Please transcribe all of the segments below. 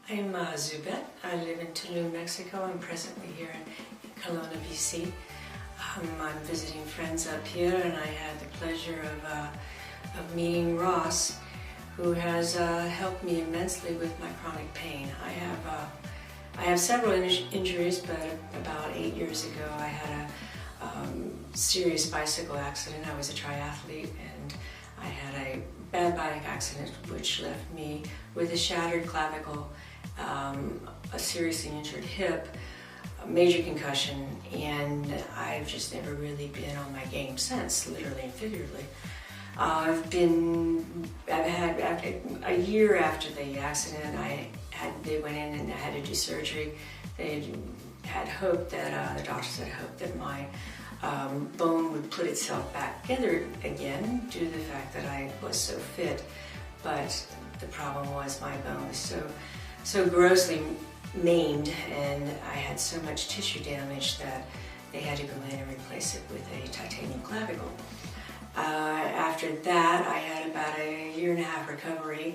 I'm Zubet. I live in Tulum, Mexico. I'm presently here in Kelowna, BC. I'm visiting friends up here, and I had the pleasure of meeting Ross, who has helped me immensely with my chronic pain. I have several injuries, but about 8 years ago I had a serious bicycle accident. I was a triathlete, and I had a bad bike accident which left me with a shattered clavicle, a seriously injured hip, a major concussion, and I've just never really been on my game since, literally and figuratively. I've had, after a year after the accident, they went in and I had to do surgery. They had hoped that, the doctors had hoped that my bone would put itself back together again due to the fact that I was so fit. But the problem was my bone was so grossly maimed, and I had so much tissue damage that they had to go in and replace it with a titanium clavicle. After that, I had about a 1.5 year recovery,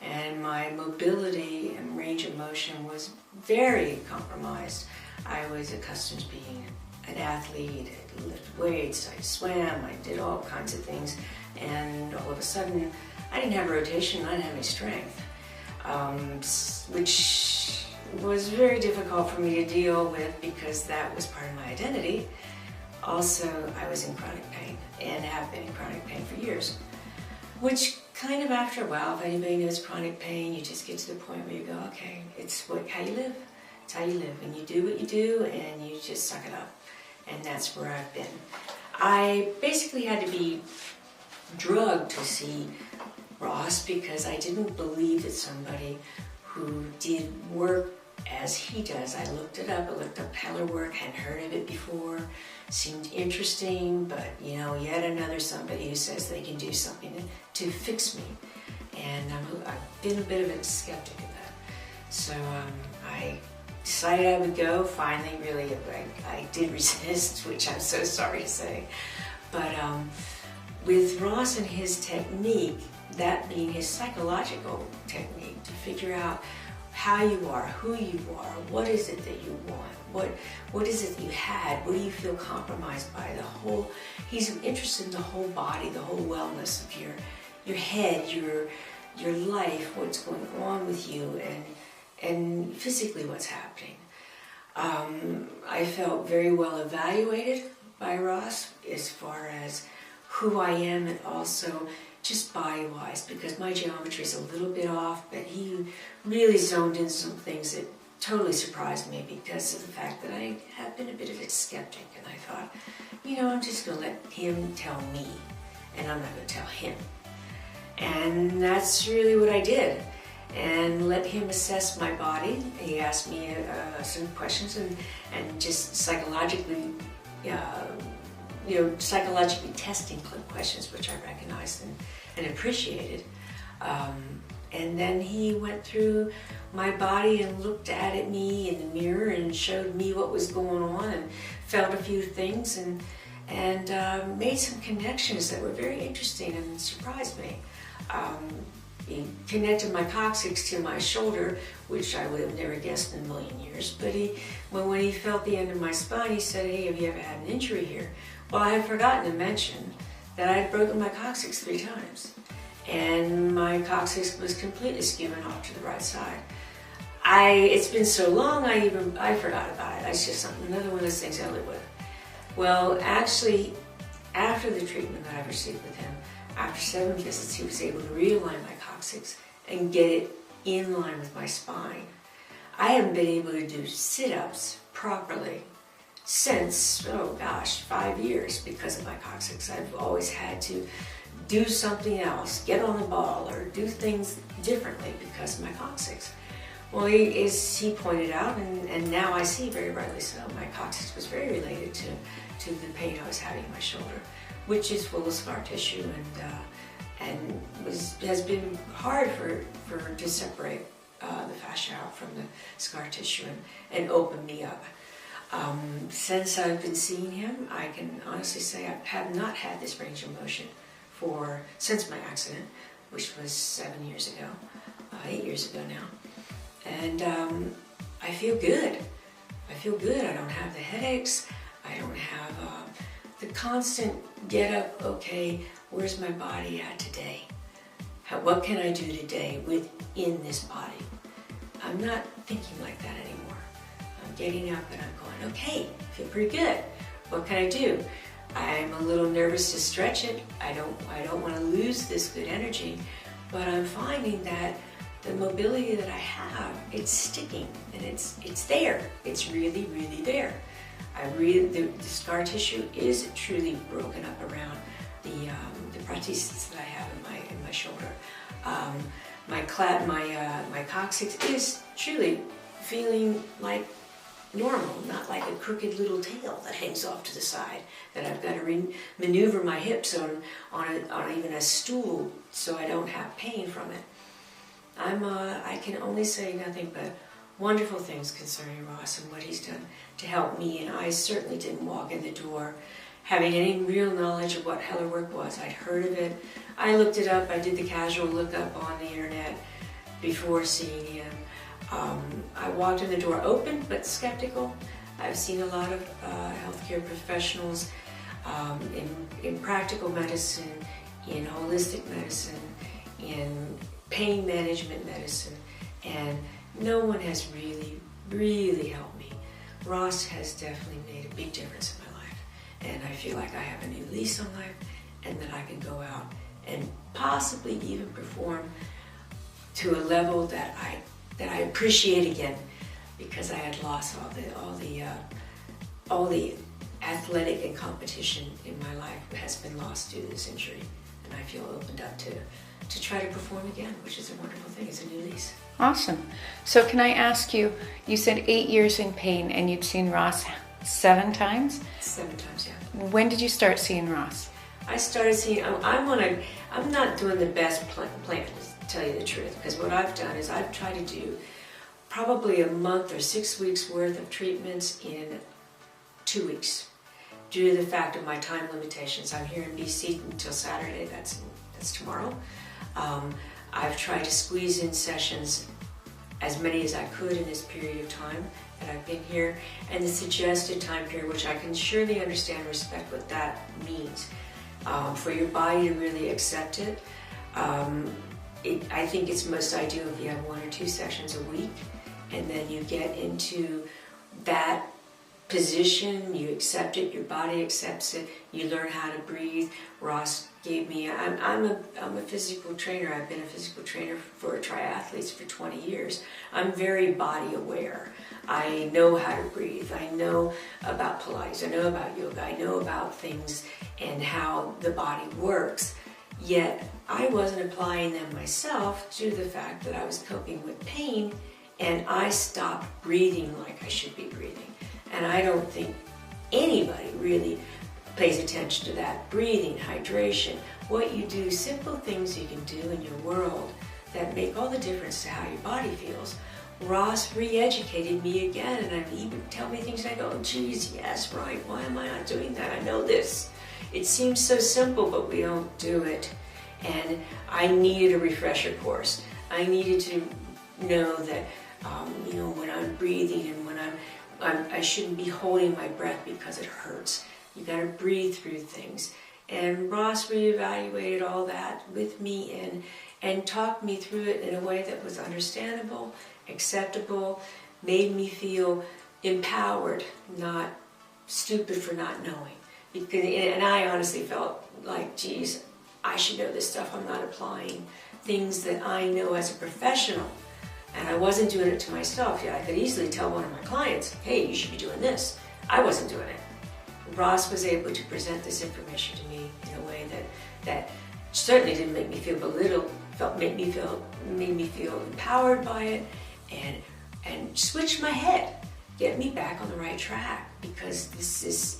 and my mobility and range of motion was very compromised. I was accustomed to being an athlete. I lifted weights, I swam, I did all kinds of things, and all of a sudden I didn't have rotation, I didn't have any strength, which was very difficult for me to deal with because that was part of my identity. Also, I was in chronic pain and have been in chronic pain for years, which kind of after a while, if anybody knows chronic pain, you just get to the point where you go, okay, it's how you live. It's how you live, and you do what you do and you just suck it up. And that's where I've been. I basically had to be drugged to see Ross because I didn't believe that somebody who did work as he does. I looked it up, I looked up Heller work, hadn't heard of it before, seemed interesting, but you know, yet another somebody who says they can do something to fix me. And I've been a bit of a skeptic of that. So I decided I would go. Finally, really, I did resist, which I'm so sorry to say. But with Ross and his technique, that being his psychological technique to figure out how you are, who you are, what is it that you want, what is it that you had, what do you feel compromised by, he's interested in the whole body, the whole wellness of your head, your life, what's going on with you, and physically what's happening. I felt very well evaluated by Ross as far as who I am, and also just body-wise, because my geometry is a little bit off, but he really zoned in some things that totally surprised me because of the fact that I have been a bit of a skeptic, and I thought, you know, I'm just going to let him tell me, and I'm not going to tell him. And that's really what I did, and let him assess my body. He asked me some questions and just psychologically, psychologically testing questions, which I recognized and appreciated. And then he went through my body and looked at me in the mirror and showed me what was going on and felt a few things and made some connections that were very interesting and surprised me. He connected my coccyx to my shoulder, which I would have never guessed in a million years. But when he felt the end of my spine, he said, "Hey, have you ever had an injury here?" Well, I had forgotten to mention that I had broken my coccyx 3 times. And my coccyx was completely skewing off to the right side. It's been so long, I forgot about it. It's just another one of those things I live with. Well, actually, after the treatment that I received with him, after 7 visits, he was able to realign my coccyx and get it in line with my spine. I haven't been able to do sit-ups properly since, 5 years because of my coccyx. I've always had to do something else, get on the ball, or do things differently because of my coccyx. Well, as he pointed out, and now I see very rightly so, my coccyx was very related to the pain I was having in my shoulder, which is full of scar tissue and has been hard to separate the fascia out from the scar tissue and open me up. Since I've been seeing him, I can honestly say I have not had this range of motion since my accident, which was 7 years ago, 8 years ago now. And I feel good. I feel good. I don't have the headaches. I don't have the constant get up, okay, where's my body at today? What can I do today within this body? I'm not thinking like that anymore. I'm getting up and I'm going, okay, I feel pretty good. What can I do? I'm a little nervous to stretch it. I don't want to lose this good energy, but I'm finding that the mobility that I have, it's sticking and it's there. It's really, really there. The scar tissue is truly broken up around the prosthesis that I have in my shoulder. My coccyx is truly feeling like normal, not like a crooked little tail that hangs off to the side that I've got to maneuver my hips on even a stool so I don't have pain from it. I can only say nothing but wonderful things concerning Ross and what he's done to help me, and I certainly didn't walk in the door having any real knowledge of what Heller work was. I'd heard of it. I looked it up. I did the casual look up on the internet before seeing him. I walked in the door open but skeptical. I've seen a lot of healthcare professionals in practical medicine, in holistic medicine, in pain management medicine, and no one has really, really helped me. Ross has definitely made a big difference in my life, and I feel like I have a new lease on life, and that I can go out and possibly even perform to a level that I appreciate again, because I had lost all the athletic and competition in my life has been lost due to this injury, and I feel opened up to try to perform again, which is a wonderful thing. It's a new lease. Awesome. So can I ask you, you said 8 years in pain and you'd seen Ross 7 times? 7 times, yeah. When did you start seeing Ross? I started seeing, I'm not doing the best plan, to tell you the truth, because what I've done is I've tried to do probably a month or 6 weeks worth of treatments in 2 weeks, due to the fact of my time limitations. I'm here in BC until Saturday, that's tomorrow. I've tried to squeeze in sessions, as many as I could in this period of time that I've been here, and the suggested time period, which I can surely understand and respect what that means. For your body to really accept it, I think it's most ideal if you have 1 or 2 sessions a week, and then you get into that position, you accept it, your body accepts it, you learn how to breathe. Ross gave me, I'm a physical trainer. I've been a physical trainer for triathletes for 20 years. I'm very body aware. I know how to breathe. I know about Pilates. I know about yoga. I know about things and how the body works. Yet I wasn't applying them myself due to the fact that I was coping with pain, and I stopped breathing like I should be breathing. And I don't think anybody really pays attention to that. Breathing, hydration, what you do, simple things you can do in your world that make all the difference to how your body feels. Ross re-educated me again, and he would tell me things and I go, oh, geez, yes, right, why am I not doing that? I know this. It seems so simple, but we don't do it. And I needed a refresher course. I needed to know that, when I'm breathing and when I shouldn't be holding my breath because it hurts. You got to breathe through things. And Ross reevaluated all that with me and talked me through it in a way that was understandable, acceptable, made me feel empowered, not stupid for not knowing. And I honestly felt like, geez, I should know this stuff. I'm not applying things that I know as a professional. And I wasn't doing it to myself. Yeah, I could easily tell one of my clients, hey, you should be doing this. I wasn't doing it. Ross was able to present this information to me in a way that certainly didn't make me feel belittled, made me feel empowered by it, and switch my head, get me back on the right track, because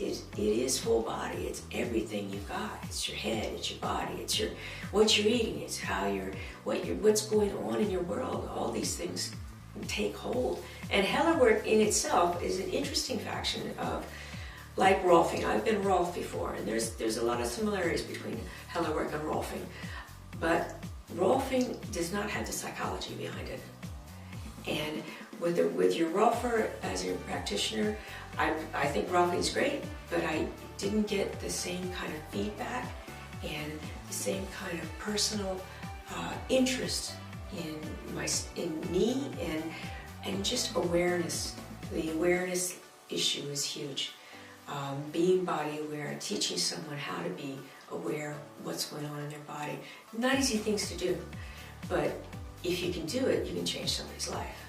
it is full body. It's everything you've got. It's your head, it's your body, it's what you're eating, it's what's going on in your world. All these things take hold. And Heller work in itself is an interesting faction of, like Rolfing. I've been Rolf before, and there's a lot of similarities between Heller work and Rolfing, but Rolfing does not have the psychology behind it. And with your Rolfer as your practitioner, I think Rolfing is great, but I didn't get the same kind of feedback and the same kind of personal interest in me and just awareness. The awareness issue is huge. Being body aware, teaching someone how to be aware of what's going on in their body. Not easy things to do, but if you can do it, you can change somebody's life.